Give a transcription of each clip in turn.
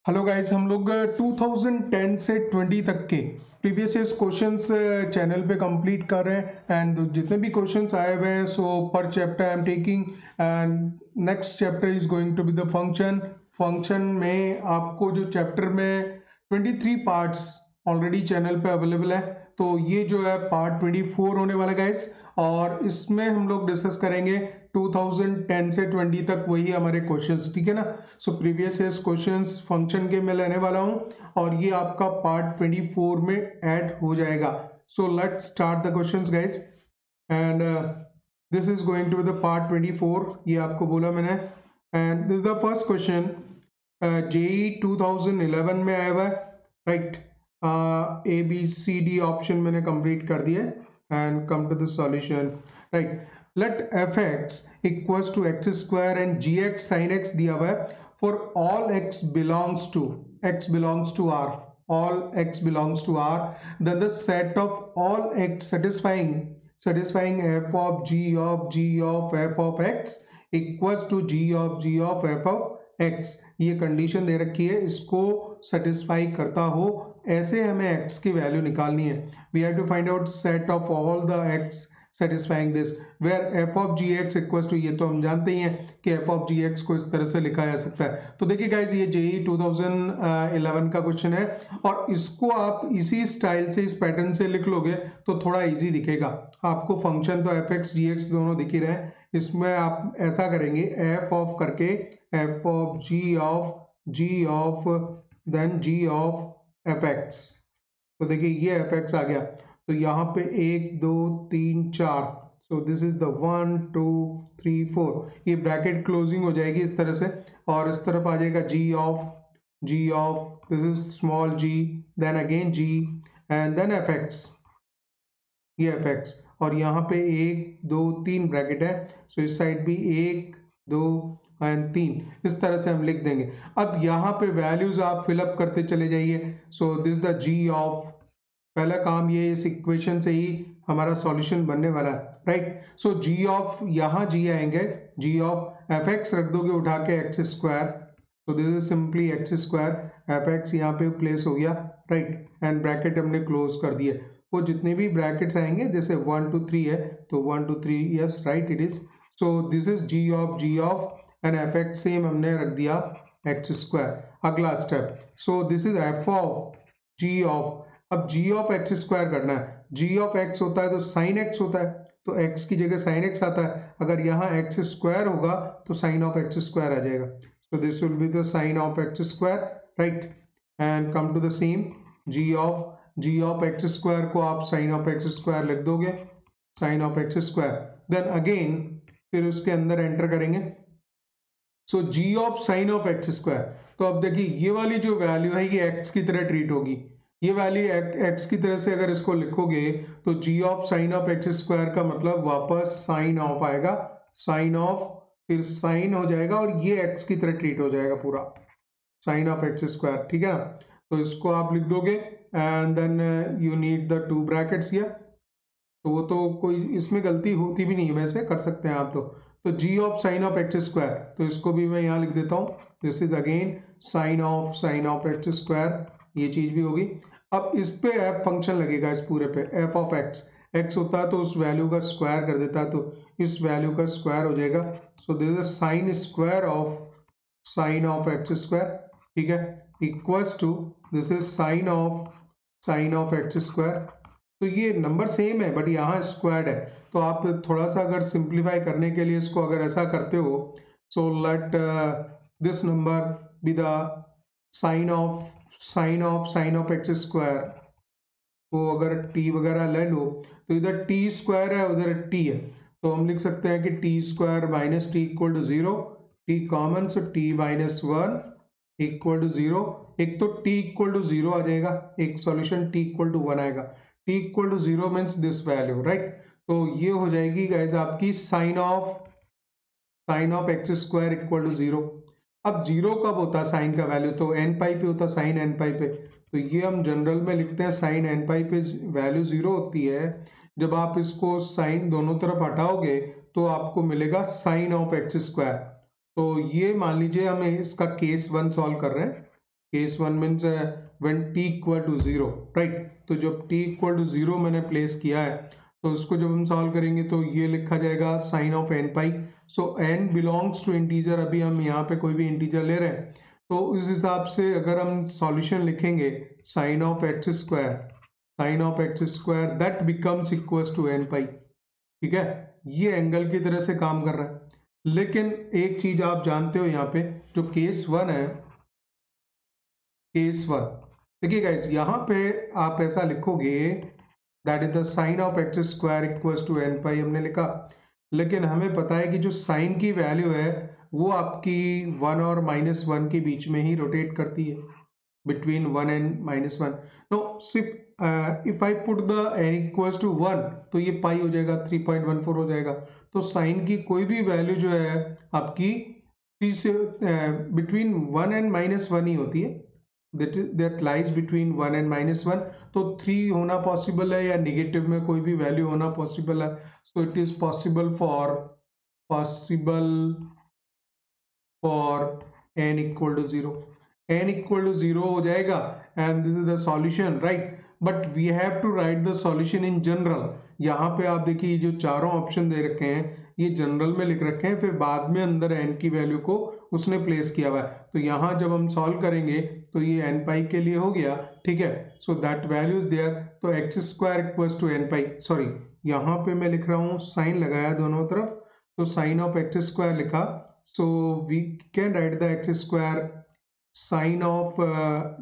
Hello guys, हम लोग 2010 से 20 तक के प्रीवियस ईयर्स क्वेश्चंस चैनल पे कंप्लीट कर रहे हैं एंड जितने भी क्वेश्चंस आए हुए हैं सो पर chapter I am taking and next chapter is going to be the function में आपको जो चैप्टर में 23 पार्ट्स ऑलरेडी चैनल पे अवेलेबल है, तो ये जो है पार्ट 24 होने वाला गाइस। और इसमें हम लोग डिस्कस करेंगे 2010 से 20 तक वही हमारे क्वेश्चंस, ठीक है ना। So previous years questions function के मैं लेने वाला हूं और ये आपका पार्ट 24 में ऐड हो जाएगा। So let's start the questions guys and this is going to be the part 24, ये आपको बोला मैंने। And this is the first question, JEE 2011 में आया हुआ है, right. A B C D option मैंने कंप्लीट कर दिया and come to the solution, right. let fx equals to x square and gx sin x दिया हुआ है for all x belongs to r, all x belongs to r, then the set of all x satisfying f of g of f of x equals to g of f of x। ये condition दे रखी है, इसको satisfy करता हो ऐसे हमें x की value निकालनी है। We have to find out set of all the x satisfying this where f of gx equals to, ये तो हम जानते ही हैं कि f of gx को इस तरह से लिखा जा सकता है। तो देखिए गाइज, ये जेई 2011 का क्वेश्चन है और इसको आप इसी स्टाइल से, इस पैटर्न से लिख लोगे तो थोड़ा इजी दिखेगा आपको। फंक्शन तो एफ एक्स जी एक्स दोनों दिख ही रहे हैं, इसमें आप ऐसा करेंगे एफ ऑफ करके f of g of then g of f x. तो देखिए ये एफ एक्स आ गया, तो यहाँ पे 1 2 3 4, सो दिस इज द 1 2 3 4, ये ब्रैकेट क्लोजिंग हो जाएगी इस तरह से और इस तरफ आ जाएगा g of this is small g, then again g and then f x, ये एफ एक्स। और यहाँ पे 1 2 3 ब्रैकेट है, सो इस साइड भी 1 2 एंड 3, इस तरह से हम लिख देंगे। अब यहाँ पे वैल्यूज आप फिलअप करते चले जाइए। So this the g of, पहला काम ये, इस इक्वेशन से ही हमारा सॉल्यूशन बनने वाला है, राइट। सो जी ऑफ, यहाँ जी आएंगे, जी ऑफ एफ एक्स रख दोगे उठा के एक्स स्क्वायर, तो this is simply x square, F x यहाँ पे प्लेस हो गया, राइट। एंड ब्रैकेट हमने क्लोज कर दिए। वो जितने भी ब्रैकेट्स आएंगे, जैसे 1 2 3 है तो 1 2 3, yes right it is. So this is g of and f x same हमने रख दिया एक्स स्क्वायर। अगला step, so this is f of g of, अब जी ऑफ एक्स स्क्वायर करना है। जी ऑफ एक्स होता है तो साइन एक्स होता है, तो एक्स की जगह साइन एक्स आता है। अगर यहाँ एक्स स्क्वायर होगा तो साइन ऑफ एक्स स्क्वायर आ जाएगा, so this will be the sine of x square, right. And come to the same, g of x square को आप साइन ऑफ एक्स स्क्वायर लिख दोगे, sine of x square, then again फिर उसके अंदर enter करेंगे, so g of sine of x square. तो अब देखिए ये वाली जो वैल्यू है ये एक्स की तरह ट्रीट होगी, ये वैल्यू एक्स की तरह से अगर इसको लिखोगे तो g of sine of x square का मतलब वापस साइन ऑफ आएगा, साइन ऑफ फिर साइन हो जाएगा और ये एक्स की तरह ट्रीट हो जाएगा पूरा, साइन ऑफ एक्स स्क्वायर, ठीक है ना। तो इसको आप लिख दोगे and then you need the two brackets here, तो वो तो कोई इसमें गलती होती भी नहीं है, वैसे कर सकते हैं आप। तो g of sine of x square, तो इसको भी मैं यहाँ लिख देता हूँ, this is again sine of x square, ये चीज भी होगी। अब इस पे एफ फंक्शन लगेगा, इस पूरे पे एफ ऑफ एक्स, एक्स होता है तो उस वैल्यू का स्क्वायर कर देता है, तो इस वैल्यू का स्क्वायर हो जाएगा। So this is sine square of sine of x square, ठीक है, equals to this is sine of x square. तो ये नंबर सेम है बट यहाँ स्क्वायर्ड है, तो आप थोड़ा सा अगर सिंप्लीफाई करने के लिए इसको अगर ऐसा करते हो, so let this number be the sine of x square. तो अगर टी वगैरह ले लो तो इधर टी स्क्वायर है उधर टी है, तो हम लिख सकते हैं कि t square minus t equal to 0, t common, so t minus 1 equal to 0। एक तो टी इक्वल टू 0 आ जाएगा, एक सॉल्यूशन टी इक्वल टू 1 आएगा, t equal to 0 means this value, right. तो ये हो जाएगी गाइज आपकी sine of x square equal to 0। अब 0 कब होता है साइन का वैल्यू, तो एन पाई पे होता है, साइन एन पाई पे, तो ये हम जनरल में लिखते हैं साइन एन पाई पे वैल्यू 0 होती है। जब आप इसको साइन दोनों तरफ हटाओगे तो आपको मिलेगा साइन ऑफ एक्स स्क्वायर। तो ये मान लीजिए हमें इसका केस 1 सॉल्व कर रहे हैं, case 1 means when t equal to 0, right. तो जब t इक्वल टू 0 मैंने प्लेस किया है तो उसको जब हम सॉल्व करेंगे तो ये लिखा जाएगा sine of n pi. So n belongs to integer, अभी हम यहाँ पे कोई भी इंटीजर ले रहे हैं तो उस हिसाब से अगर हम सॉल्यूशन लिखेंगे sine of x square that becomes equals to n pi, ठीक है। ये एंगल की तरह से काम कर रहा है। लेकिन एक चीज आप जानते हो यहाँ पे जो केस 1 है, केस 1 देखिए गाइस, यहाँ पे आप ऐसा लिखोगे that is the sine of x square equals to n pi, हमने लिखा। लेकिन हमें पता है कि जो साइन की वैल्यू है वो आपकी 1 और -1 के बीच में ही रोटेट करती है, between 1 and -1। नो सिर्फ if I put the n equals to 1 तो ये पाई हो जाएगा, 3.14 हो जाएगा। तो साइन की कोई भी वैल्यू जो है आपकी 3 से बिटवीन 1 एंड -1 ही होती है, दैट लाइज बिटवीन 1 एंड -1। तो 3 होना पॉसिबल है या निगेटिव में कोई भी वैल्यू होना पॉसिबल है। So it is possible for n equal to 0, n equal to 0 हो जाएगा and this is the solution, right. But we have to write the solution in general. यहाँ पे आप देखिए जो चारों ऑप्शन दे रखे हैं ये जनरल में लिख रखे हैं, फिर बाद में अंदर n की वैल्यू को उसने प्लेस किया हुआ है। तो यहाँ जब हम सॉल्व करेंगे तो ये n पाई के लिए हो गया, ठीक है। So that value is there, तो x square equals to n pi, sorry यहाँ पे मैं लिख रहा हूँ साइन लगाया दोनों तरफ, तो साइन ऑफ एक्स स्क्वायर लिखा। So we can write the x square sin of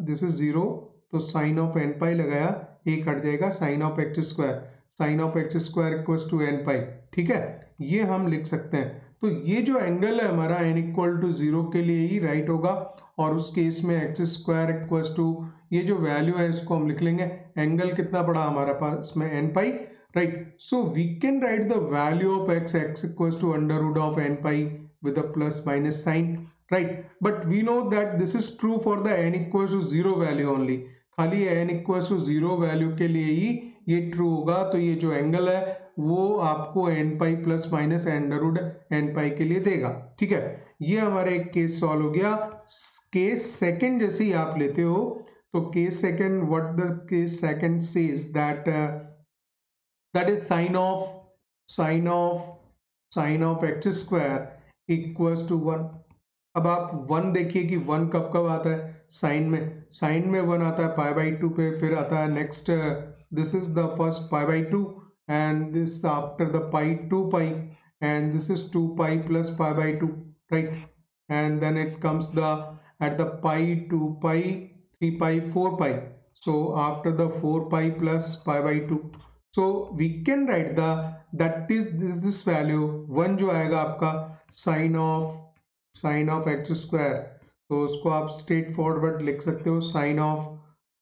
this is 0, तो sin of n पाई लगाया, एक हट जाएगा, sin of x square equals to n pi, ठीक है। ये हम लिख सकते हैं। तो ये जो एंगल है हमारा n इक्वल टू 0 के लिए ही राइट होगा, और उस केस में एक्स स्क्वायर इक्वल्स टू ये जो वैल्यू है इसको हम लिख लेंगे, एंगल कितना पड़ा हमारे पास में n pi, right. So we can write the value of x equals to under root of n pi with a plus minus sign, right? But we know that this is true for the n equals to 0 value only, खाली n equals to 0 value के लिए ही ये true होगा। तो ये जो angle है वो आपको n pi plus minus under root n pi के लिए देगा, ठीक है। ये हमारा एक केस सॉल्व हो गया। केस सेकंड जैसे ही आप लेते हो तो case second, what the case second says that is sine of x square equals to 1। अब आप 1 देखिए कि 1 कब कब आता है साइन में 1 आता है पाई बाई 2 पे, फिर आता है next, this is the first pi by 2 and this after the pi 2 pi and this is 2 pi plus pi by 2, right. And then it comes the at the pi 2 pi 3 pi 4 pi, so after the 4 pi plus pi by 2, so we can write the that is this value 1 जो आएगा आपका sign of x square, तो उसको आप straight forward लिख सकते हो sign of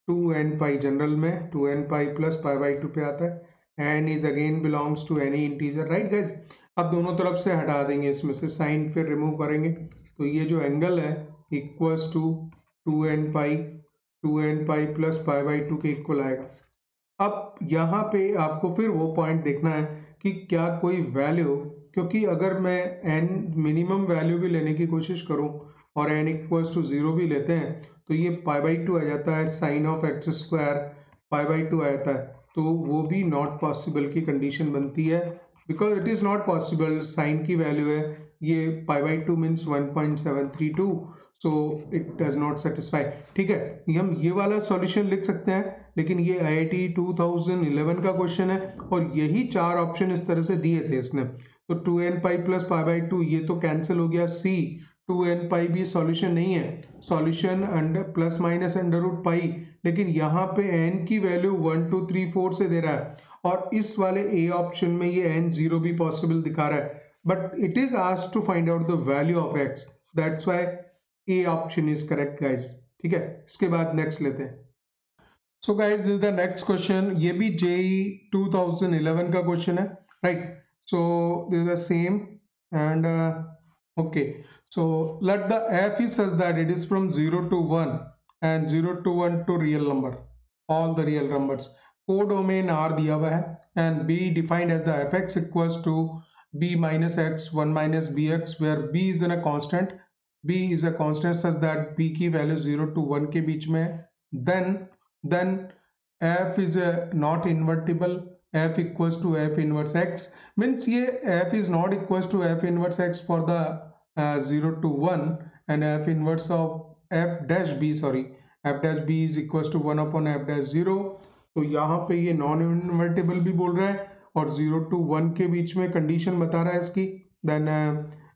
2n pi, general में 2n pi plus pi by 2 पे आता है, n is again belongs to any integer, right guys. अब दोनों तरफ से हटा देंगे, इसमें से साइन फिर रिमूव करेंगे, तो ये जो एंगल है equals to 2n pi plus pi by 2 के इक्वल आएगा। अब यहाँ पे आपको फिर वो पॉइंट देखना है कि क्या कोई वैल्यू, क्योंकि अगर मैं n मिनिमम वैल्यू भी लेने की कोशिश करूं और n इक्वल्स टू 0 भी लेते हैं तो ये पाई बाई 2 आ जाता है, sine of x square pi by 2 आ जाता है, तो वो भी नॉट पॉसिबल की कंडीशन बनती है, because it is not possible. Sine की वैल्यू है ये pi by 2 means 1.732, so it does not satisfy, ठीक है। हम ये वाला सॉल्यूशन लिख सकते हैं, लेकिन ये IIT 2011 का क्वेश्चन है और यही 4 ऑप्शन इस तरह से दिए थे इसने। तो 2n pi plus pi by 2 ये तो कैंसिल हो गया, C 2n पाई भी सॉल्यूशन नहीं है, solution under plus minus under root pi, लेकिन यहाँ पे n की वैल्यू 1 2 3 4 से दे रहा है, और इस वाले A ऑप्शन में ये n 0 भी पॉसिबल दिखा रहा है, but it is asked to find out the value of x, that's why A option is correct guys, ठीक है। इसके बाद नेक्स्ट लेते हैं। So guys this is the next question, ये भी JEE 2011 का क्वेश्चन है, right. So this is the same and okay, so let the f is such that it is from 0 to 1 and 0 to 1 to real number, all the real numbers, codomain R दिया हुआ है and B defined as the fx equals to b minus x 1 minus bx where b is in a constant b is a constant such that b की value 0 to 1 के बीच में है, then f is a not invertible, f equals to f inverse x, means ये f is not equals to f inverse x for the 0 to 1 and f inverse of f dash b, sorry, f dash b is equals to 1 upon f dash 0। तो यहाँ पे ये non invertible भी बोल रहा है और 0 to 1 के बीच में कंडीशन बता रहा है इसकी, then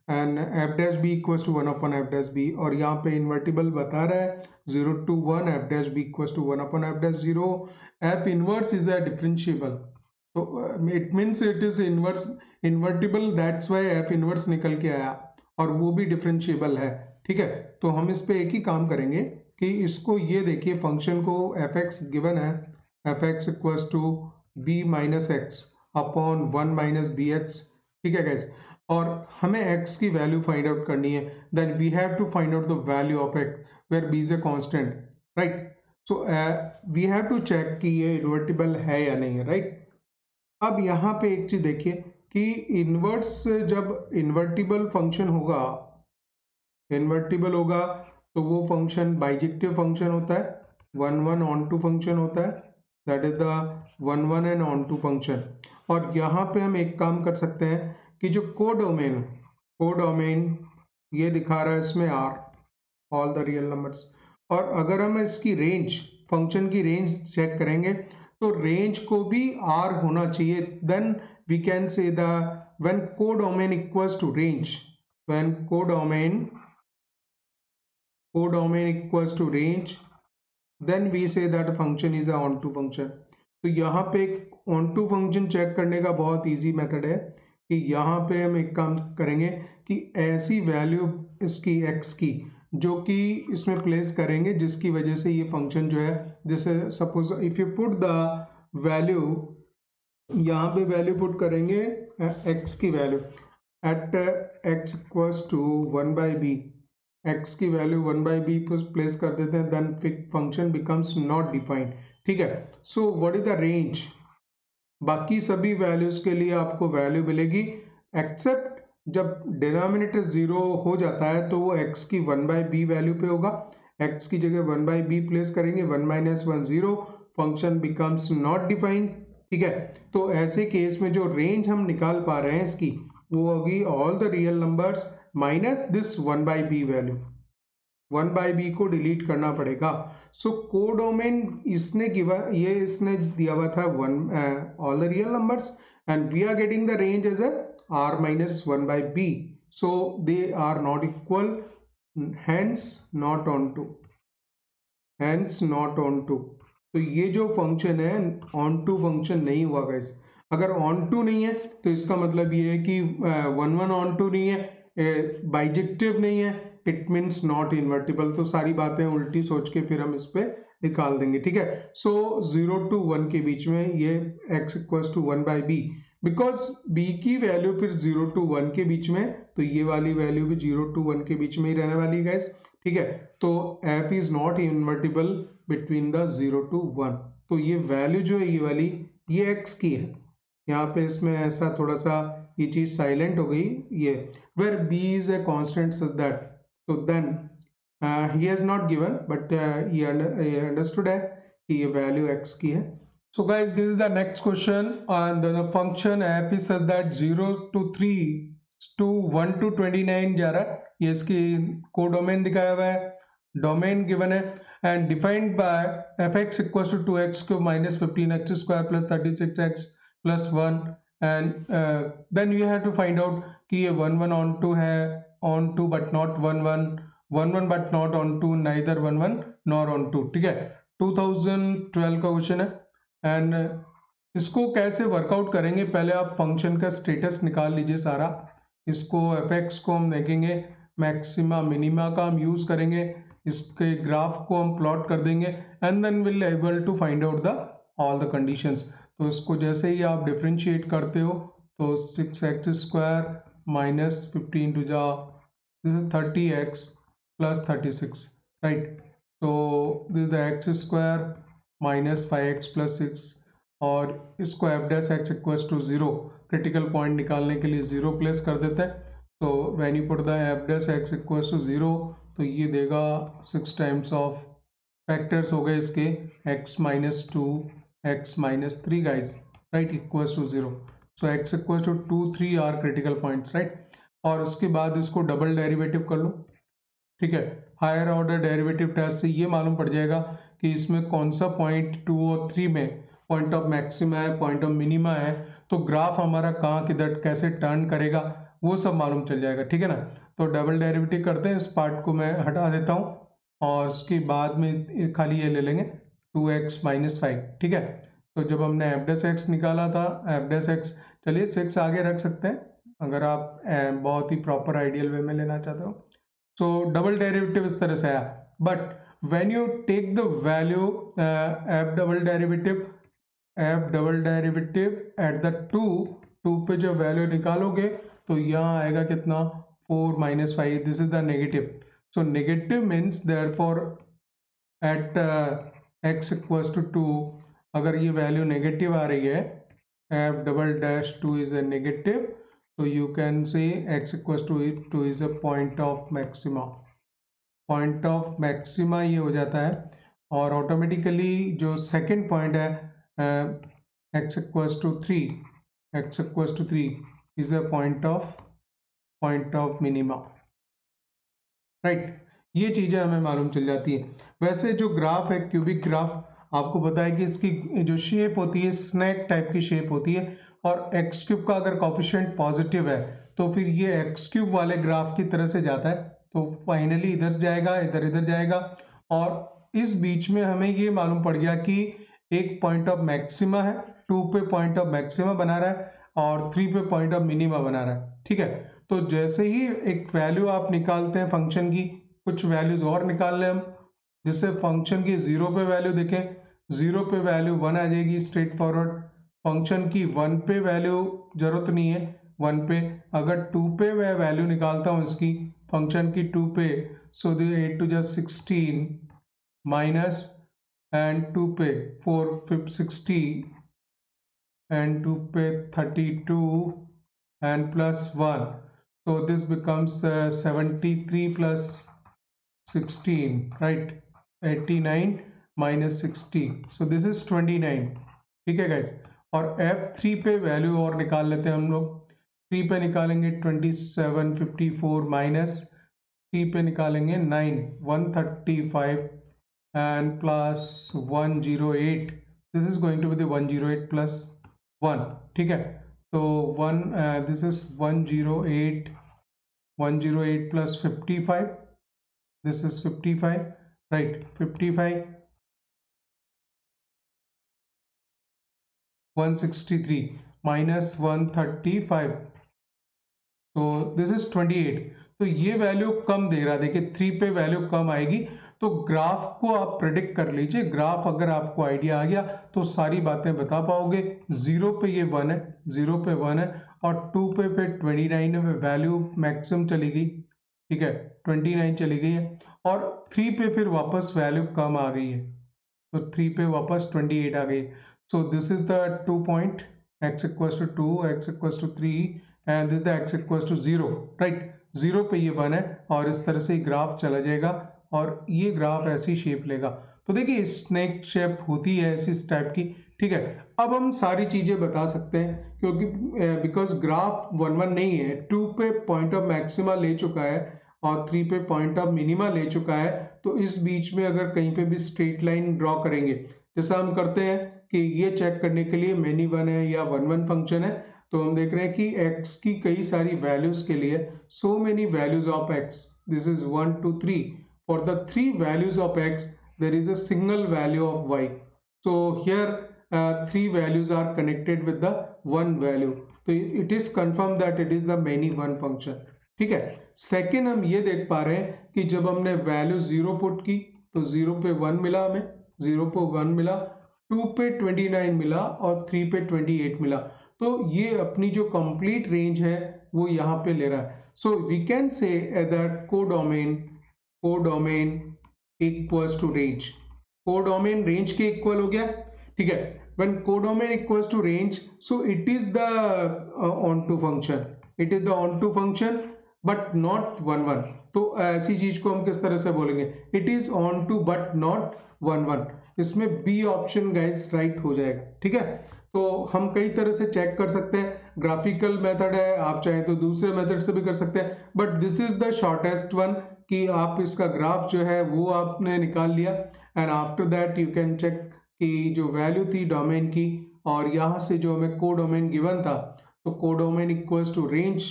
and f dash b equals to 1 upon f dash b, और यहाँ पे इन्वर्टिबल बता रहा है 0 to 1 f dash b equals to 1 upon f dash 0। f inverse is a differentiable, तो it means it is invertible, that's why f inverse निकल के आया और वो भी डिफरेंशिएबल है। ठीक है, तो हम इस पे एक ही काम करेंगे कि इसको ये देखिए, फंक्शन को fx गिवन है, fx equals to b minus x upon 1 minus b x. ठीक है गाइस, और हमें x की वैल्यू फाइंड आउट करनी है, then we have to find out the value of x where b is a constant, right. So we have to check कि ये invertible है या नहीं है, राइट। अब यहाँ पे एक चीज देखिए कि इन्वर्स, जब इन्वर्टिबल फंक्शन होगा, इन्वर्टिबल होगा तो वो फंक्शन बाइजेक्टिव फंक्शन होता है, 1 1 ऑन टू फंक्शन होता है, that is the 1 1 and onto function. और यहाँ पे हम एक काम कर सकते हैं कि जो कोडोमेन ये दिखा रहा है इसमें r, all the real numbers, और अगर हम इसकी रेंज, फंक्शन की रेंज चेक करेंगे तो रेंज को भी r होना चाहिए, then we can say the when codomain equals to range, when codomain equals to range, then we say that function is a onto function। तो यहाँ पे एक onto function चेक करने का बहुत इजी मेथड है कि यहाँ पे हम एक काम करेंगे कि ऐसी वैल्यू इसकी x की जो कि इसमें प्लेस करेंगे जिसकी वजह से ये फंक्शन जो है, जैसे suppose if you put the value, यहाँ पे वैल्यू पुट करेंगे x की value at x equals to 1 by बी, x की वैल्यू 1 बाई बी पर प्लेस कर देते हैं, then function becomes not defined. ठीक है, so what is the range, बाकी सभी वैल्यूज के लिए आपको वैल्यू मिलेगी एक्सेप्ट जब डिनोमिनेटर 0 हो जाता है तो वो x की 1 बाई बी वैल्यू पे होगा, x की जगह 1 बाई बी प्लेस करेंगे, 1 minus 1 0, function becomes not defined. ठीक है, तो ऐसे केस में जो रेंज हम निकाल पा रहे हैं इसकी, वो होगी all the real numbers minus this 1 by बी वैल्यू, 1 बाई बी को डिलीट करना पड़ेगा। सो कोडोमेन इसने दिया हुआ था all the real numbers and we are getting the range as r minus 1 by बी, so they are not equal, hence not onto, hence not onto. तो ये जो फंक्शन है ऑन टू फंक्शन नहीं हुआ guys, अगर on to नहीं है तो इसका मतलब ये है कि 1 1 ऑन टू नहीं है, बाइजेक्टिव नहीं है, इट मीन्स नॉट इन्वर्टिबल। तो सारी बातें उल्टी सोच के फिर हम इस पे निकाल देंगे। ठीक है, सो 0 to 1 के बीच में ये x इक्वल्स टू 1 बाई बी, बिकॉज b की वैल्यू फिर 0 to 1 के बीच में, तो ये वाली वैल्यू भी 0 to 1 के बीच में ही रहने वाली है गाइस। ठीक है, तो f is not invertible between the 0 to 1, तो ये वैल्यू जो है ये वाली, ये x की है। यहाँ पे इसमें ऐसा थोड़ा सा ये चीज साइलेंट हो गई, ये where b is a constant such that, so then he has not given but he understood है कि ये वैल्यू x की है। So guys, this is the next question, and the function f is such that 0 to 3 to 1 to 29 जा रहा है, ये इसकी कोडोमेन दिखाया हुआ है, डोमेन गिवन है and defined by fx equals to 2x cube minus 15x square plus 36x plus 1 and then you have to find out कि ये 1 1 ऑन टू है, onto but not 1 1, 1 1 but not onto, neither 1 1 nor onto. ठीक है, 2012 का question है and इसको कैसे workout करेंगे, पहले आप फंक्शन का स्टेटस निकाल लीजिए सारा, इसको fx को हम देखेंगे, मैक्सिमा मिनिमा का हम यूज करेंगे, इसके ग्राफ को हम प्लॉट कर देंगे and then will able to find out the all the conditions. तो इसको जैसे ही आप डिफरेंशिएट करते हो तो 6x स्क्वायर माइनस 15 टू जा 30x प्लस 36, राइट। तो this is the x square minus 5x plus 6, और इसको f dash x equals to 0, critical point निकालने के लिए 0 प्लेस कर देते हैं, So when you put the f dash x equals to 0, तो ये देगा 6 टाइम्स ऑफ फैक्टर्स हो गए इसके x minus 2 x minus 3 guys, right, equals to 0. So x equals to 2 3 are critical points, right. और उसके बाद इसको डबल डेरिवेटिव कर लो, ठीक है. हायर ऑर्डर डेरिवेटिव टेस्ट से ये मालूम पड़ जाएगा कि इसमें कौन सा पॉइंट 2 और 3 में पॉइंट ऑफ मैक्सिमा है, पॉइंट ऑफ मिनिमा है, तो ग्राफ हमारा कहाँ किधर कैसे टर्न करेगा वो सब मालूम चल जाएगा, ठीक है ना. तो डबल डेरिवेटिव करते हैं, इस पार्ट को मैं हटा देता हूँ और उसके बाद में खाली ये ले लेंगे 2x minus 5, ठीक है. तो जब हमने एफ डैश एक्स निकाला था, एफ डैश एक्स, चलिए 6 आगे रख सकते हैं अगर आप बहुत ही प्रॉपर आइडियल वे में लेना चाहते हो. सो डबल डेरिवेटिव इस तरह से आया, but when you take the value f double derivative at the 2 पे जो वैल्यू निकालोगे तो यहाँ आएगा कितना 4 minus 5, this is the negative. So negative means therefore at x equals to 2, अगर ये वैल्यू नेगेटिव आ रही है, f double dash 2 is a negative, so you can say x equals to 2 is a point of maxima. Point of maxima ये हो जाता है और automatically जो सेकंड पॉइंट है x equals to 3 is a point of minima, right. ये चीजें हमें मालूम चल जाती है. वैसे जो ग्राफ है, क्यूबिक ग्राफ, आपको पता है कि इसकी जो शेप होती है स्नैक टाइप की शेप होती है, और एक्स क्यूब का अगर कोफिशिएंट पॉजिटिव है तो फिर ये एक्स क्यूब वाले ग्राफ की तरह से जाता है, तो फाइनली इधर से जाएगा, इधर जाएगा. और इस बीच में हमें ये मालूम पड़ गया कि एक पॉइंट ऑफ मैक्सिमा है, 2 पे पॉइंट ऑफ मैक्सिमा बना रहा है और 3 पे पॉइंट ऑफ मिनिमा बना रहा है, ठीक है. तो जैसे ही एक वैल्यू आप निकालते हैं फंक्शन की, कुछ वैल्यूज और निकाल लें हम, जिससे फंक्शन की 0 पे वैल्यू देखें, 0 पे वैल्यू 1 आ जाएगी स्ट्रेट फॉरवर्ड. फंक्शन की 1 पे वैल्यू जरूरत नहीं है, 1 पे. अगर 2 पे मैं वैल्यू निकालता हूँ इसकी फंक्शन की 2 पे, सो 8 to 16 माइनस एंड 2 पे 4 5 60 एंड 2 पे 32 and plus 1, so this becomes 73 plus 16, right, 89 minus 60, so this is 29, ठीक है guys. और F3 पे वैल्यू और निकाल लेते हैं हम लोग. 3 पे निकालेंगे 27 54 माइनस 3 पे निकालेंगे 9 135 and plus 108, this is going to be the 108 plus 1, ठीक है. तो 1 this is 108 plus 55, this is 55, right, 55 163 minus 135, so this is 28. तो ये वैल्यू कम दे रहा है, देखिए 3 पे वैल्यू कम आएगी. तो ग्राफ को आप प्रेडिक्ट कर लीजिए. ग्राफ अगर आपको आइडिया आ गया तो सारी बातें बता पाओगे. 0 पे ये 1 है, 0 पे 1 है, और 2 पे फिर 29 में वैल्यू मैक्सिमम चली गई, ठीक है, 29 चली गई है. और 3 पे फिर वापस वैल्यू कम आ गई है, तो 3 पे वापस 28 आ गई. सो this is the 2 point, x equals to 2, x equals to 3 and this the x equals to 0, right. 0 पे ये 1 है और इस तरह से ग्राफ चला जाएगा और ये ग्राफ ऐसी शेप लेगा. तो देखिए स्नेक शेप होती है ऐसी इस टाइप की, ठीक है. अब हम सारी चीजें बता सकते हैं क्योंकि बिकॉज ग्राफ 1 1 नहीं है, 2 पे पॉइंट ऑफ मैक्सिमा ले चुका है और 3 पे पॉइंट ऑफ मिनिमा ले चुका है. तो इस बीच में अगर कहीं पे भी स्ट्रेट लाइन ड्रॉ करेंगे, जैसा हम करते हैं कि ये चेक करने के लिए मेनी 1 है या 1 1 फंक्शन है, तो हम देख रहे हैं कि x की कई सारी वैल्यूज के लिए so many values of x, this is 1 2 3, for the 3 values of x there is a single value of y. So here 3 values are connected with the 1 value, so it is confirmed that it is the many one function, ठीक है. Second हम ये देख पा रहे हैं कि जब हमने वैल्यू 0 पुट की तो 0 पे 1 मिला, हमें 0 पे 1 मिला, 2 पे 29 मिला और 3 पे 28 मिला. तो ये अपनी जो कंप्लीट रेंज है वो यहाँ पे ले रहा है. So we can say that codomain equals to range. Codomain range के इक्वल हो गया, ठीक है. When codomain equals to range, so it is the onto function, it is the onto function but not 1 1। तो ऐसी चीज को हम किस तरह से बोलेंगे, it is onto but not 1 1। इसमें बी ऑप्शन गाइस राइट हो जाएगा। ठीक है, तो हम कई तरह से चेक कर सकते हैं, ग्राफिकल मेथड है, आप चाहें तो दूसरे मेथड से भी कर सकते हैं, but this is the shortest one कि आप इसका ग्राफ जो है वो आपने निकाल लिया, and after that you can check कि जो वैल्यू थी डोमेन की, और यहाँ से जो हमें कोडोमेन गिवन था, तो कोडोमेन इक्वल्स टू रेंज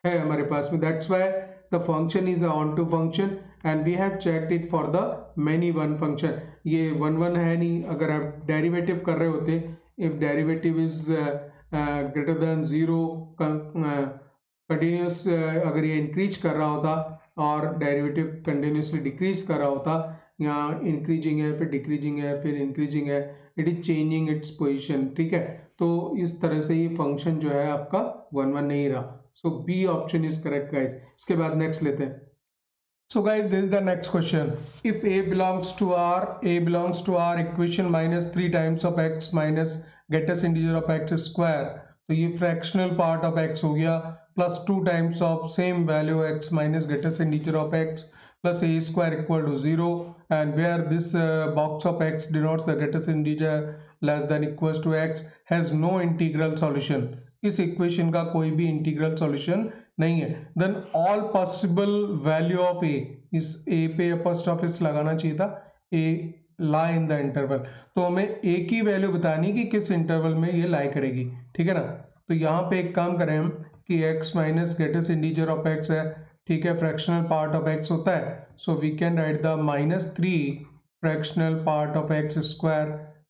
है हमारे पास में, that's why the function is a onto function and we have checked it for the many one function. ये 1 1 है नहीं, अगर आप डेरिवेटिव कर रहे होते, if derivative is greater than 0, continuous अगर ये इंक्रीज कर रहा होता और डेरिवेटिव कंटिन्यूसली डिक्रीज कर रहा होता, यहाँ इंक्रीजिंग है फिर डिक्रीजिंग है फिर इंक्रीजिंग है, it is changing its position. ठीक है, तो इस तरह से ये फंक्शन जो है आपका 1 1 नहीं रहा, so B option is correct guys. इसके बाद नेक्स्ट लेते हैं। So guys, this is the next question. If a belongs to R equation minus 3 times of x minus get us integer of x square, तो ये fractional part of x हो गया, plus 2 times of same value x minus get us integer of x plus a square equal to 0, and where this box of x denotes the get us integer less than equals to x has no integral solution। इस equation का कोई भी integral solution नहीं है। Then all possible value of A, इस A पे अपॉस्ट्रोफिस लगाना चाहिए था, ए लाई इन द इंटरवल, तो हमें ए की वैल्यू बतानी कि किस इंटरवल में ये लाई करेगी। ठीक है ना, तो यहाँ पे एक काम करें हम कि x minus greatest integer of x है, ठीक है, फ्रैक्शनल पार्ट ऑफ x होता है, so we can write the -3 fractional part of x square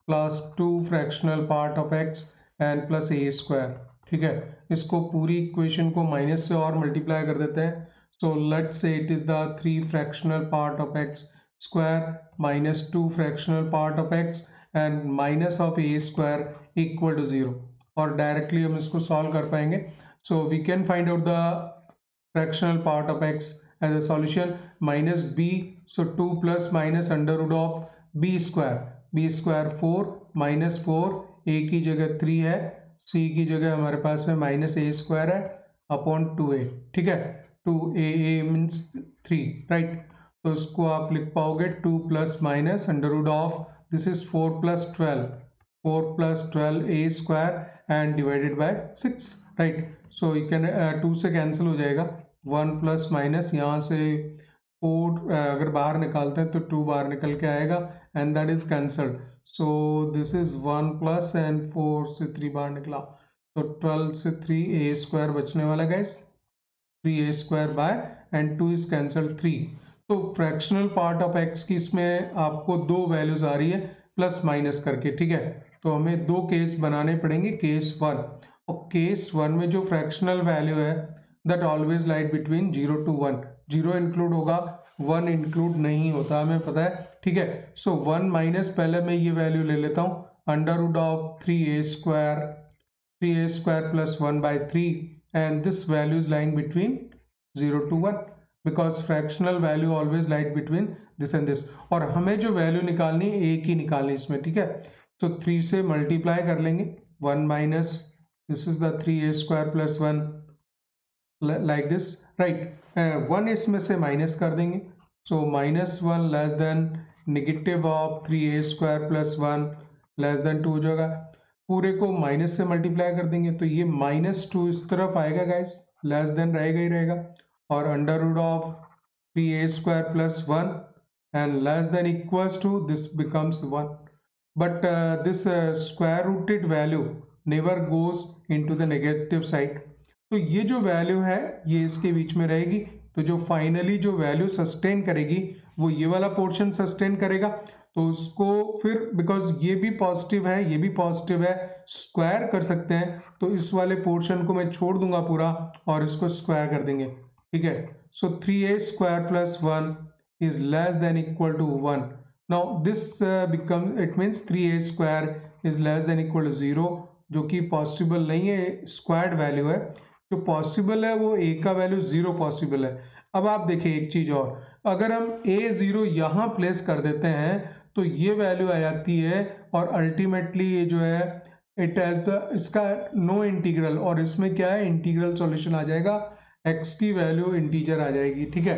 plus 2 fractional part of x and plus a square. ठीक है, इसको पूरी इक्वेशन को माइनस से और मल्टीप्लाई कर देते हैं, so let's say it is the 3 fractional part of x square minus 2 fractional part of x and minus of a square equal to 0, और डायरेक्टली हम इसको सॉल्व कर पाएंगे। So we can find out the fractional part of x as a solution, minus b, so 2 plus minus under root of b square 4 minus 4, a की जगह 3 है, c की जगह हमारे पास में माइनस ए स्क्वायर है अपॉन 2a। ठीक है, 2a मीन्स 3, राइट, तो इसको आप लिख पाओगे 2 plus minus under root of this is 4 प्लस 12 a square and divided by 6, right, so you can 2 से कैंसिल हो जाएगा, 1 प्लस माइनस यहाँ से 4 अगर बाहर निकालते हैं तो 2 बाहर निकल के आएगा and that is cancelled, so this is 1 plus and 4 से 3 बाहर निकला, तो 12 से 3 ए स्क्वायर बचने वाला guys, 3a square by and 2 is cancelled 3। तो फ्रैक्शनल पार्ट ऑफ x की इसमें आपको दो वैल्यूज आ रही है प्लस माइनस करके। ठीक है, तो हमें दो केस बनाने पड़ेंगे, केस 1 और केस 1 में जो फ्रैक्शनल वैल्यू है that always light between 0 to 1, 0 include होगा 1 इंक्लूड नहीं होता, हमें पता है। ठीक है, सो 1 माइनस पहले मैं ये वैल्यू ले लेता हूँ under root of 3a square plus 1 by 3 and this value is lying between 0 to 1 because fractional value always lies between this and this, और हमें जो वैल्यू निकालनी है a की निकालनी इसमें। ठीक है, तो 3 से मल्टीप्लाई कर लेंगे, 1 minus this is the 3a square plus 1 like this, right, 1 इसमें से माइनस कर देंगे, सो -1 less than negative of 3a square plus 1 less than 2 हो जाएगा, पूरे को माइनस से मल्टीप्लाई कर देंगे तो ये -2 इस तरफ आएगा गाइस, लेस देन रहेगा ही रहेगा, और under root of 3a square plus 1 and less than equals to this becomes 1, but this square rooted value never goes into the negative side, तो ये जो वैल्यू है ये इसके बीच में रहेगी, तो जो फाइनली जो वैल्यू सस्टेन करेगी वो ये वाला पोर्शन सस्टेन करेगा, तो उसको फिर बिकॉज ये भी पॉजिटिव है ये भी पॉजिटिव है स्क्वायर कर सकते हैं, तो इस वाले पोर्शन को मैं छोड़ दूंगा पूरा और इसको स्क्वायर कर देंगे। ठीक है, so 3a square plus 1 is less than equal to 1, now this become it means 3a square is less than equal to 0, जो कि पॉसिबल नहीं है, स्क्वायर्ड वैल्यू है, जो पॉसिबल है वो a का वैल्यू 0 पॉसिबल है। अब आप देखिए एक चीज और, अगर हम a0 यहाँ प्लेस कर देते हैं तो ये वैल्यू आ जाती है, और अल्टीमेटली ये जो है इट हैज द इसका नो इंटीग्रल, और इसमें क्या है इंटीग्रल सॉल्यूशन आ जाएगा x की वैल्यू इंटीजर आ जाएगी, ठीक है।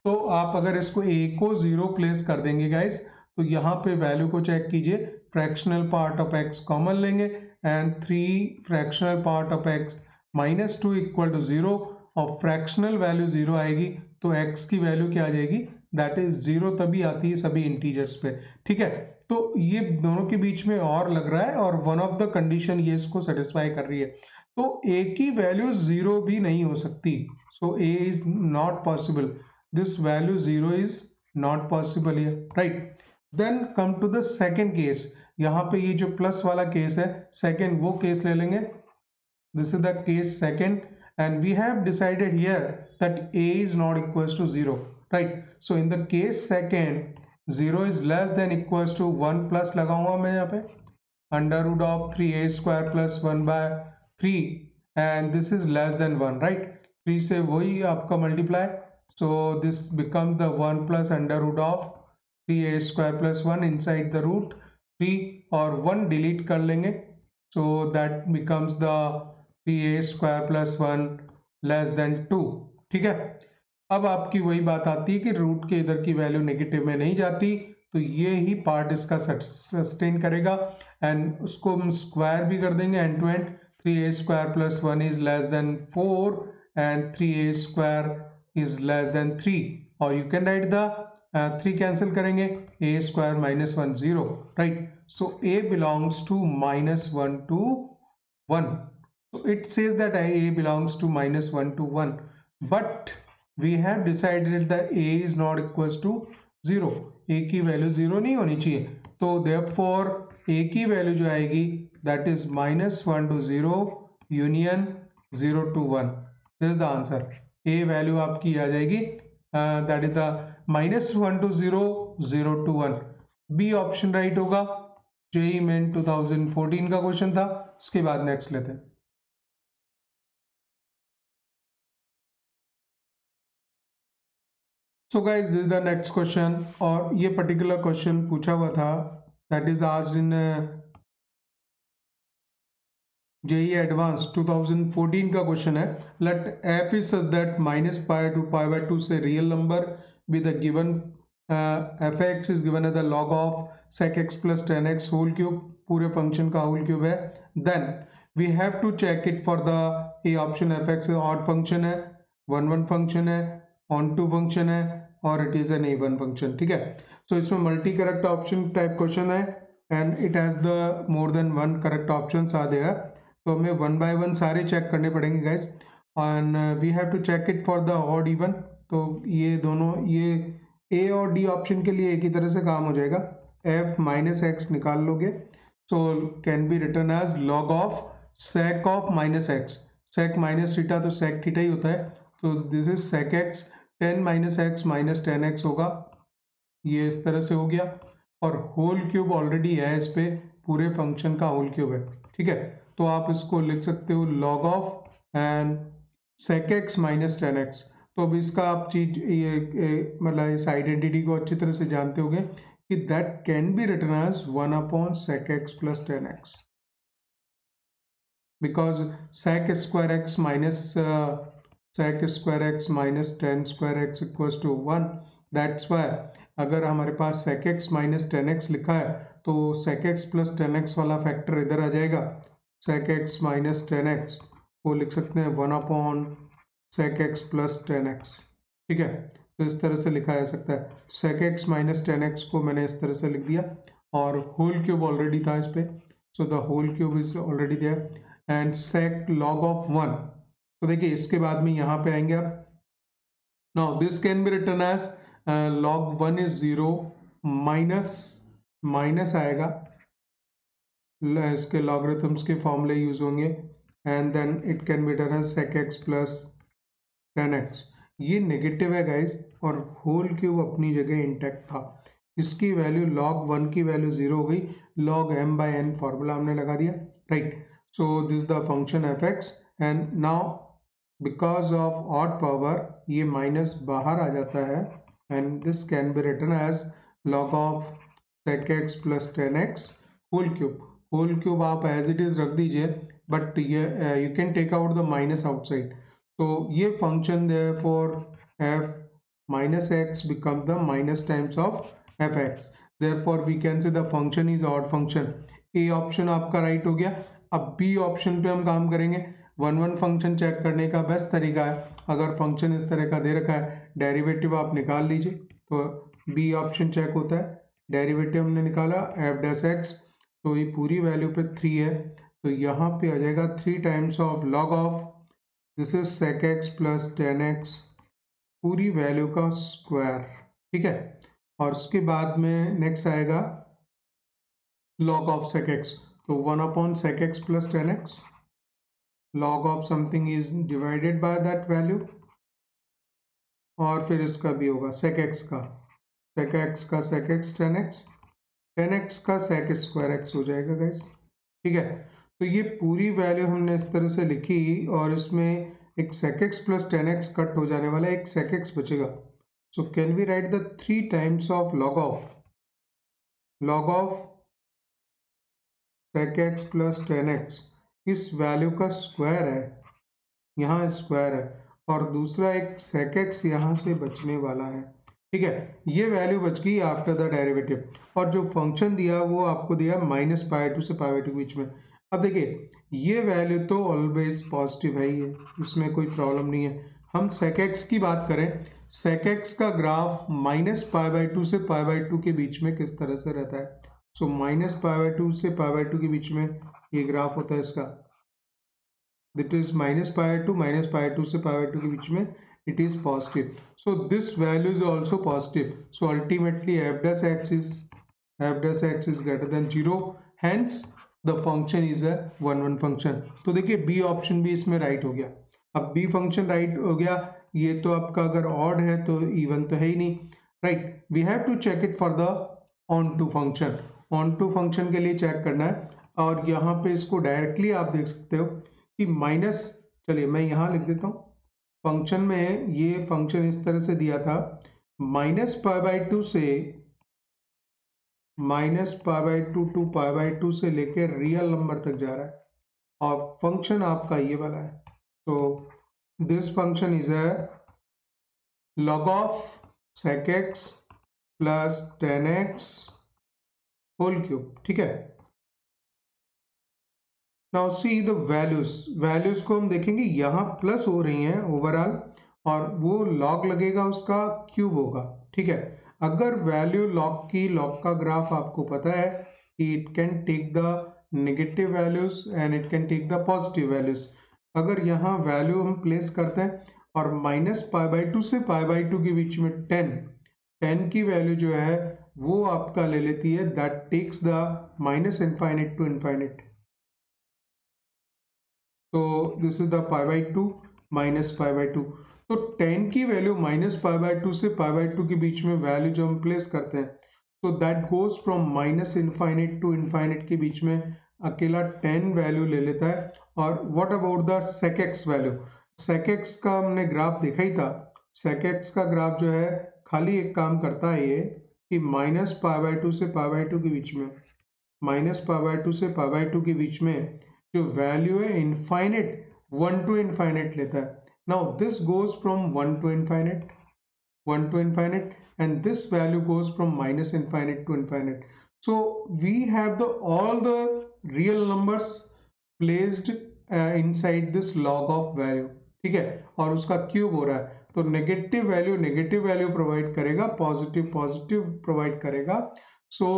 तो आप अगर इसको a को 0 प्लेस कर देंगे गाइस, तो यहाँ पे वैल्यू को चेक कीजिए, fractional part of x common लेंगे and 3 fractional part of x -2 equal to 0, और फ्रैक्शनल वैल्यू 0 आएगी तो x की वैल्यू क्या आ जाएगी, दैट इज 0 तभी आती है सभी इंटीजर्स पे, ठीक है। तो ये दोनों के बीच में और लग रहा है, और वन ऑफ द कंडीशन ये इसको सेटिस्फाई कर रही है। तो a की वैल्यू 0 भी नहीं हो सकती, so a is not possible, this value 0 is not possible here, right. Then come to the second case, यहाँ पे ये जो प्लस वाला केस है सेकेंड, वो केस ले लेंगे। This is the case second, and we have decided here that a is not equals to 0, right? So in the case second, 0 is less than equals to 1 plus लगाऊंगा मैं यहाँ पे under root of 3a square plus 1 by 3, and this is less than 1, right? 3 से वही आपका multiply, so this becomes the 1 plus under root of 3a square plus 1 inside the root 3, और 1 delete कर लेंगे, so that becomes the 3a square plus 1 less than 2, ठीक है। अब आपकी वही बात आती है कि रूट के इधर की वैल्यू नेगेटिव में नहीं जाती, तो ये ही पार्ट इसका सस्टेन करेगा, एंड उसको हम स्क्वायर भी कर देंगे end to end, 3a square plus 1 is less than 4 and 3a square is less than 3, और you can write the 3 cancel करेंगे, a square minus 1 0, right. So a belongs to -1 to 1. So it says that a belongs to -1 to 1, but we have decided that a is not equals to 0, a की value 0 नहीं होनी चाहिए, तो therefore a की value जो आएगी that is -1 to 0 union 0 to 1, this is the answer। a value आपकी आ जाएगी that is the -1 to 0 0 to 1, b option right होगा। जेईई मेन 2014 का क्वेश्चन था। इसके बाद नेक्स्ट लेते हैं। So guys this is the next question, और ये पर्टिकुलर क्वेश्चन पूछा हुआ था, that is asked in JEE advance 2014 का क्वेश्चन है। Let f is such that -pi to pi by 2 से real number with the given f x is given as the log of sec x plus 10x whole cube, पूरे function का whole cube है। Then we have to check it for the a option, f x odd function है, 1 1 function है, onto function है, और it is an even function, ठीक है। So इसमें multi correct option type question है and it has the more than 1 correct option आ देगा, तो हमें 1 by 1 सारे चेक करने पड़ेंगे guys, and we have to check it for the odd even. तो ये दोनों, ये ए और डी ऑप्शन के लिए एक ही तरह से काम हो जाएगा, f माइनस एक्स निकाल लोगे, so can be written as log of sec of minus x, sec minus theta तो सेक थीटा ही होता है, तो this is sec x, 10 minus x minus 10x होगा, ये इस तरह से हो गया, और होल क्यूब ऑलरेडी है इस पे, पूरे फंक्शन का होल क्यूब है, ठीक है। तो आप इसको लिख सकते हो log of and sec x minus 10x। तो अब इसका आप चीज ये मतलब इस आइडेंटिटी को अच्छी तरह से जानते होंगे कि that can be written as 1 upon sec x plus 10x, because sec square x minus sec square x minus 10 square x equals to 1, that's why अगर हमारे पास sec x minus 10x लिखा है तो sec x plus 10x वाला factor इधर आ जाएगा, sec x minus 10x को लिख सकते हैं 1 upon sec x plus 10x, ठीक है। तो इस तरह से लिखा जा सकता है, sec x minus 10x को मैंने इस तरह से लिख दिया, और होल क्यूब ऑलरेडी था इस पे, so the whole cube is already there and sec log of 1। तो देखिए इसके बाद में यहाँ पे आएंगे आप, now this can be written as log 1 इज 0 माइनस माइनस आएगा, इसके लॉगरिथम्स के फॉर्मूले यूज होंगे, and then it can be written as sec x plus 10x। ये नेगेटिव है गाइस, और होल क्यूब अपनी जगह इंटैक्ट था, इसकी वैल्यू log 1 की वैल्यू 0 हो गई, log m by n formula हमने लगा दिया, right. So this the function f x, and now because of odd power ये माइनस बाहर आ जाता है, and this can be written as log of sec x plus 10x whole cube. Whole cube आप as it is रख दीजिए, but ये you can take out the minus outside, So ये function therefore f minus x become the minus times of fx. Therefore we can say the function is odd function. A option आपका right हो गया. अब B option पे हम काम करेंगे. One function check करने का बेस्ट तरीका है, अगर फंक्शन इस तरह का दे रखा है डेरिवेटिव आप निकाल लीजिए. तो B ऑप्शन चेक होता है. डेरिवेटिव हमने निकाला एफ डैश एक्स, तो ये पूरी वैल्यू पे 3 है, तो यहाँ पे आ जाएगा 3 times of log of this is sec x plus 10x पूरी वैल्यू का स्क्वायर. ठीक है. और उसके बाद में नेक्स्ट आएगा log of sec x, तो 1 upon sec x plus 10x. log of something is divided by that value. और फिर इसका भी होगा sec x का sec x का sec x 10x 10x का sec स्क्वायर x हो जाएगा गाइस. ठीक है. तो ये पूरी वैल्यू हमने इस तरह से लिखी और इसमें एक sec x plus 10x cut हो जाने वाला है, एक sec x बचेगा. So can we write the 3 times of log of sec x plus 10x इस वैल्यू का स्क्वायर है, यहाँ स्क्वायर है, और दूसरा एक sec x यहाँ से बचने वाला है. ठीक है. ये वैल्यू बच गई आफ्टर द डेरिवेटिव, और जो फंक्शन दिया वो आपको दिया माइनस पाई टू से पाई बाई टू के बीच में. अब देखिए ये वैल्यू तो ऑलवेज पॉजिटिव है ही है, इसमें कोई प्रॉब्लम नहीं है. हम sec x की बात करें, sec x का graph minus pi by two से पाई बाई टू के बीच में किस तरह से रहता है. So minus pi by two से पाई बाई टू के बीच में ये ग्राफ होता है इसका, that is minus pi to से pi by 2 के बीच में it is positive. So this value is also positive. So ultimately f dash x is greater than 0. Hence the function is a 1 function. तो देखिए B option भी इसमें right हो गया. अब B फंक्शन राइट हो गया, ये तो आपका अगर ऑड है तो इवन तो है ही नहीं. Right. We have to check it for the onto function. Onto function के लिए चेक करना है, और यहाँ पे इसको डायरेक्टली आप देख सकते हो कि माइनस, चलिए मैं यहाँ लिख देता हूँ. फंक्शन में ये फंक्शन इस तरह से दिया था, माइनस पाई बाई टू से minus pi by two to pi by two से लेके रियल नंबर तक जा रहा है, और फंक्शन आपका ये वाला है. तो this function is a log of sec x plus 10x whole cube. ठीक है. नाउ सी द वैल्यूज को हम देखेंगे, यहाँ प्लस हो रही हैं ओवरऑल, और वो लॉग लगेगा उसका क्यूब होगा. ठीक है. अगर वैल्यू लॉग का ग्राफ आपको पता है कि it can take the negative values and it can take the positive values. अगर यहाँ वैल्यू हम प्लेस करते हैं और माइनस पाई बाई टू से पाई बाई टू के बीच में 10 की वैल्यू जो है वो आपका ले लेती है, that takes the minus infinite to infinite. तो this is the pi by two minus pi by two. तो 10 की value minus pi by two से पाई बाई टू के बीच में वैल्यू जो हम प्लेस करते हैं, तो that goes from minus infinite to infinite के बीच में अकेला 10 वैल्यू ले लेता है. और what about the sec x value. sec x का हमने ग्राफ देखा ही था. sec x का ग्राफ जो है खाली एक काम करता है ये कि माइनस पाई बाई टू से पाई बाई टू के बीच में, माइनस पाई बाई टू से पाई बाई टू के बीच में जो वैल्यू है इनफाइनाइट 1 टू इनफाइनाइट लेता है. Now this goes from 1 to infinite and this value goes from minus infinite to infinite. So we have the all the real numbers placed inside this log of value. ठीक है. और उसका cube हो रहा है, तो नेगेटिव वैल्यू प्रोवाइड करेगा, positive provide करेगा. सो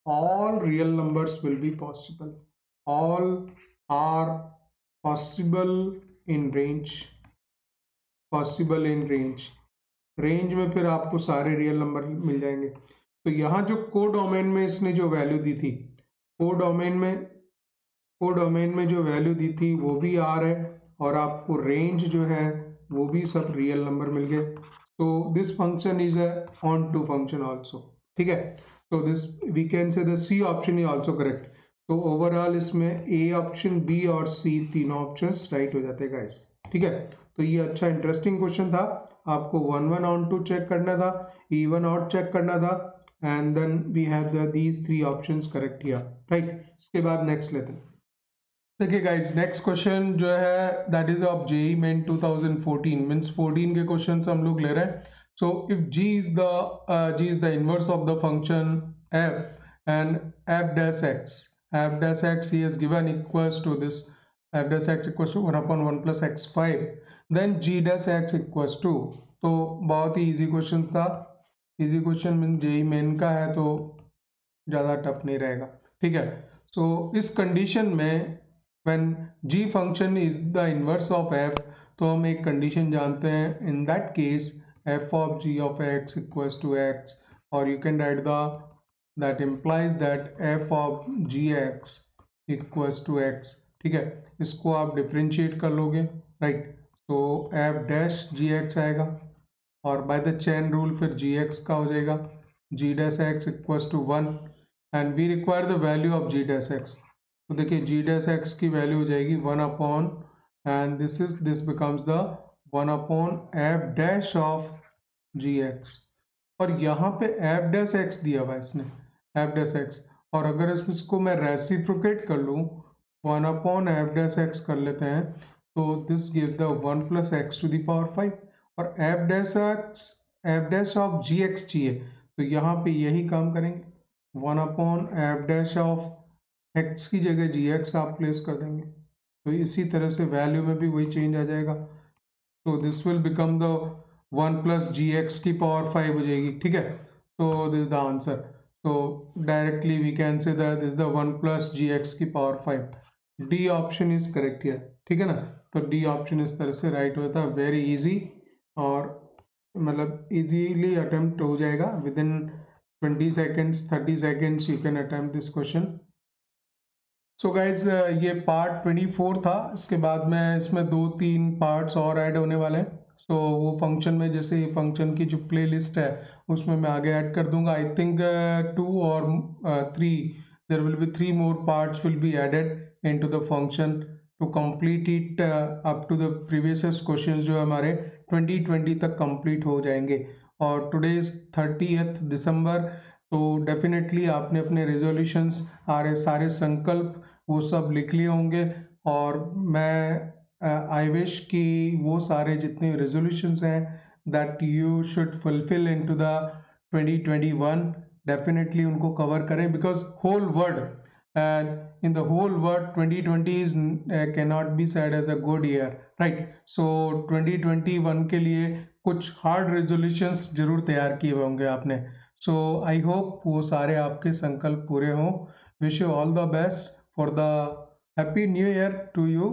all real numbers will be possible. All are possible in range. Range में फिर आपको सारे रियल नंबर मिल जाएंगे. तो यहाँ जो कोडोमेन में इसने जो वैल्यू दी थी, कोडोमेन में जो वैल्यू दी थी वो भी आर है, और आपको रेंज जो है वो भी सब रियल नंबर मिल गए. तो this function is a onto function also. ठीक है. तो this we can say the c option is also correct. तो ओवरऑल इसमें ए ऑप्शन, बी और सी तीनों ऑप्शंस राइट हो जाते हैं गाइस. ठीक है. तो ये अच्छा इंटरेस्टिंग क्वेश्चन था. आपको 1 ऑन टू चेक करना था, इवन ऑड चेक करना था, and then we have these 3 options correct here. Right. इसके बाद नेक्स्ट लेते हैं. देखिए गाइस, नेक्स्ट क्वेश्चन जो है that is of JEE main 2014 means 14 के क्वेश्चन हम लोग ले रहे हैं. So if g is the inverse of the function f and f dash x he has given equals to this f dash x equals to 1/1 plus x5 then g dash x equals to. तो बहुत ही easy question था. Easy question mean JEE main का है तो ज़्यादा tough नहीं रहेगा. ठीक है. सो इस कंडीशन में when g function is the inverse of f, तो हम एक कंडीशन जानते हैं. in that case f of g of x equals to x, or you can write that implies that f of gx equals to x. ठीक है. इसको आप differentiate कर लोगे, राइट. तो f डैश gx आएगा और बाय द चेन रूल फिर gx का हो जाएगा g dash x equals to 1 and we require the value of g dash x. तो देखिए जी डैश एक्स की वैल्यू हो जाएगी 1 and this becomes the 1 f dash of g x. और यहाँ पे एफ डैश एक्स दिया हुआ है इसने, एफ डैश एक्स. और अगर इसको मैं रेसिप्रोकेट कर लूँ 1 एफ डैश एक्स कर लेते हैं तो this give the 1 plus x to the power 5. और f dash of g x चाहिए तो यहाँ पे यही काम करेंगे. 1 एफ डैश ऑफ x की जगह जी एक्स आप प्लेस कर देंगे तो इसी तरह से वैल्यू में भी वही चेंज आ जाएगा. तो this will become the 1 plus g x की पावर 5 हो जाएगी. ठीक है. तो दिस द आंसर. तो directly we can say that this the 1 plus g x की power 5. D option is correct here. ठीक है ना. तो डी ऑप्शन इस तरह से राइट होता है. वेरी इजी और मतलब इजीली अटेम्प्ट हो जाएगा. With in 20 seconds 30 seconds you can attempt this question. So guys ये पार्ट 24 था. इसके बाद में इसमें 2-3 पार्ट्स और ऐड होने वाले हैं. सो वो फंक्शन में जैसे ये फंक्शन की जो प्ले लिस्ट है उसमें मैं आगे ऐड कर दूंगा. आई थिंक 2 और 3 there will be 3 more parts will be added in to the function to complete it up to the previous question जो हमारे 2020 तक कंप्लीट हो जाएंगे. और टुडे इज 30 दिसंबर. तो डेफिनेटली आपने अपने रेजोल्यूशंस सारे संकल्प वो सब लिख लिए होंगे. और मैं आई विश कि वो सारे जितने रेजोल्यूशंस हैं that you should fulfil into the 2021. Definitely उनको कवर करें because whole world and in the whole world 2020 is cannot be said as a good year, right? So 2021 के लिए कुछ हार्ड रेजोल्यूशंस जरूर तैयार किए होंगे आपने. सो आई होप वो सारे आपके संकल्प पूरे हों. Wish you all the best for the happy new year to you.